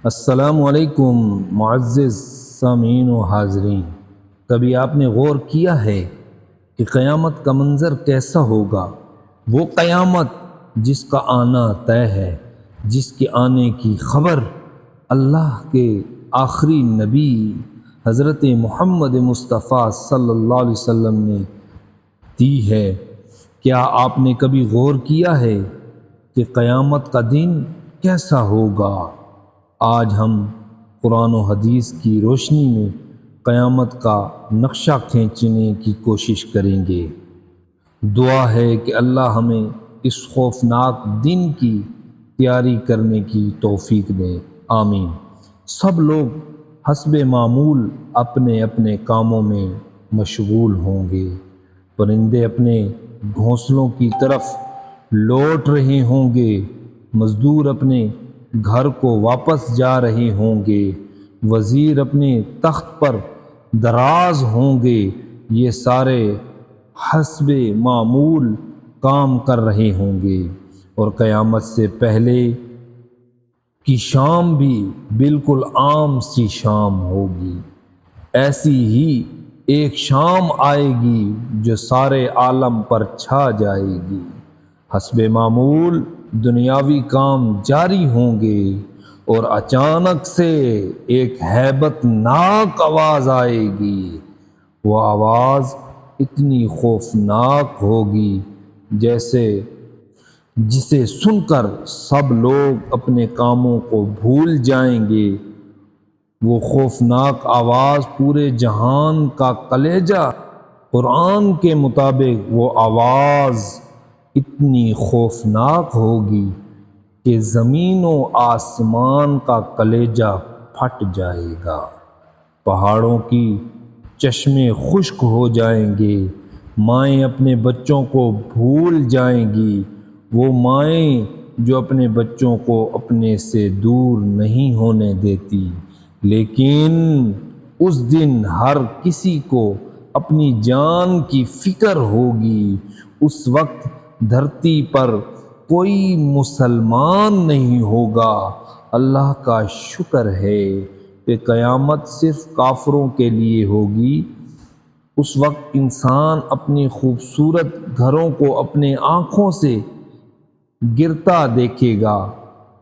السلام علیکم معزز سامعین و حاضرین، کبھی آپ نے غور کیا ہے کہ قیامت کا منظر کیسا ہوگا؟ وہ قیامت جس کا آنا طے ہے، جس کے آنے کی خبر اللہ کے آخری نبی حضرت محمد مصطفیٰ صلی اللہ علیہ وسلم نے دی ہے۔ کیا آپ نے کبھی غور کیا ہے کہ قیامت کا دن کیسا ہوگا؟ آج ہم قرآن و حدیث کی روشنی میں قیامت کا نقشہ کھینچنے کی کوشش کریں گے۔ دعا ہے کہ اللہ ہمیں اس خوفناک دن کی تیاری کرنے کی توفیق دے، آمین۔ سب لوگ حسب معمول اپنے اپنے کاموں میں مشغول ہوں گے۔ پرندے اپنے گھونسلوں کی طرف لوٹ رہے ہوں گے، مزدور اپنے گھر کو واپس جا رہے ہوں گے، وزیر اپنے تخت پر دراز ہوں گے۔ یہ سارے حسب معمول کام کر رہے ہوں گے، اور قیامت سے پہلے کی شام بھی بالکل عام سی شام ہوگی۔ ایسی ہی ایک شام آئے گی جو سارے عالم پر چھا جائے گی۔ حسب معمول دنیاوی کام جاری ہوں گے، اور اچانک سے ایک ہیبت ناک آواز آئے گی۔ وہ آواز اتنی خوفناک ہوگی جسے سن کر سب لوگ اپنے کاموں کو بھول جائیں گے۔ وہ خوفناک آواز پورے جہان کا کلیجہ۔ قرآن کے مطابق وہ آواز اتنی خوفناک ہوگی کہ زمین و آسمان کا کلیجہ پھٹ جائے گا۔ پہاڑوں کی چشمے خشک ہو جائیں گے، مائیں اپنے بچوں کو بھول جائیں گی، وہ مائیں جو اپنے بچوں کو اپنے سے دور نہیں ہونے دیتی۔ لیکن اس دن ہر کسی کو اپنی جان کی فکر ہوگی۔ اس وقت دھرتی پر کوئی مسلمان نہیں ہوگا۔ اللہ کا شکر ہے کہ قیامت صرف کافروں کے لیے ہوگی۔ اس وقت انسان اپنی خوبصورت گھروں کو اپنے آنکھوں سے گرتا دیکھے گا۔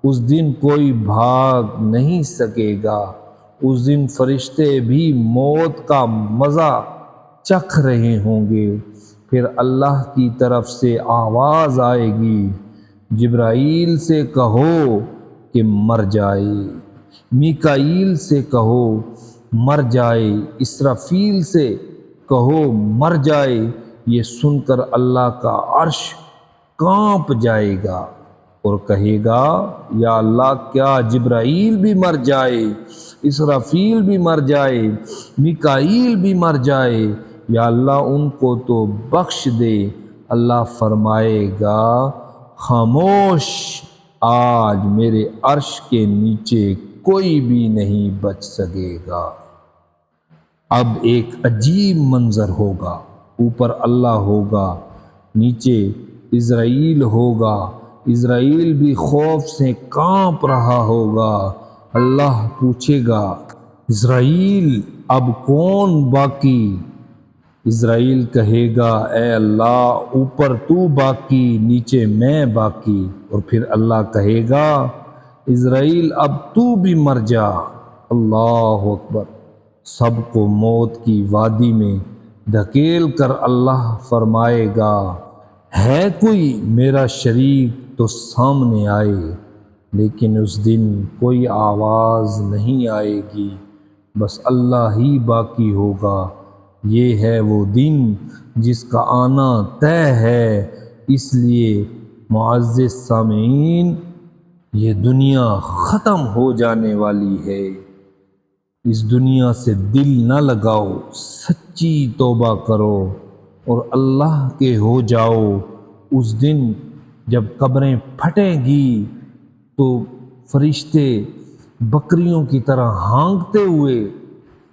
اس دن کوئی بھاگ نہیں سکے گا۔ اس دن فرشتے بھی موت کا مزہ چکھ رہے ہوں گے۔ پھر اللہ کی طرف سے آواز آئے گی، جبرائیل سے کہو کہ مر جائے، میکائیل سے کہو مر جائے، اسرافیل سے کہو مر جائے۔ یہ سن کر اللہ کا عرش کانپ جائے گا اور کہے گا، یا اللہ کیا جبرائیل بھی مر جائے، اسرافیل بھی مر جائے، میکائیل بھی مر جائے، یا اللہ ان کو تو بخش دے۔ اللہ فرمائے گا، خاموش، آج میرے عرش کے نیچے کوئی بھی نہیں بچ سکے گا۔ اب ایک عجیب منظر ہوگا۔ اوپر اللہ ہوگا، نیچے عزرائیل ہوگا۔ عزرائیل بھی خوف سے کانپ رہا ہوگا۔ اللہ پوچھے گا، عزرائیل اب کون باقی؟ عزرائیل کہے گا، اے اللہ، اوپر تو باقی، نیچے میں باقی۔ اور پھر اللہ کہے گا، عزرائیل اب تو بھی مر جا۔ اللہ اکبر۔ سب کو موت کی وادی میں دھکیل کر اللہ فرمائے گا، ہے کوئی میرا شریک تو سامنے آئے۔ لیکن اس دن کوئی آواز نہیں آئے گی، بس اللہ ہی باقی ہوگا۔ یہ ہے وہ دن جس کا آنا طے ہے۔ اس لیے معزز سامعین، یہ دنیا ختم ہو جانے والی ہے۔ اس دنیا سے دل نہ لگاؤ، سچی توبہ کرو اور اللہ کے ہو جاؤ۔ اس دن جب قبریں پھٹیں گی تو فرشتے بکریوں کی طرح ہانکتے ہوئے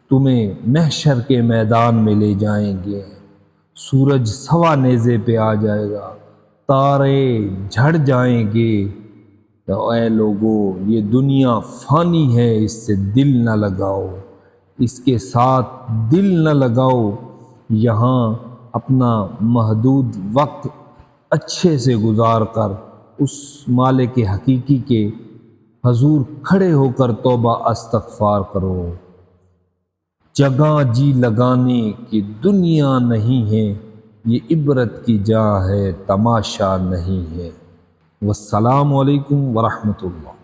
تمہیں محشر کے میدان میں لے جائیں گے۔ سورج سوا نیزے پہ آ جائے گا، تارے جھڑ جائیں گے، تو اے لوگو یہ دنیا فانی ہے، اس سے دل نہ لگاؤ، اس کے ساتھ دل نہ لگاؤ، یہاں اپنا محدود وقت اچھے سے گزار کر اس مالک حقیقی کے حضور کھڑے ہو کر توبہ استغفار کرو۔ جگہ جی لگانے کی دنیا نہیں ہے، یہ عبرت کی جا ہے، تماشا نہیں ہے۔ والسلام علیکم ورحمۃ اللہ۔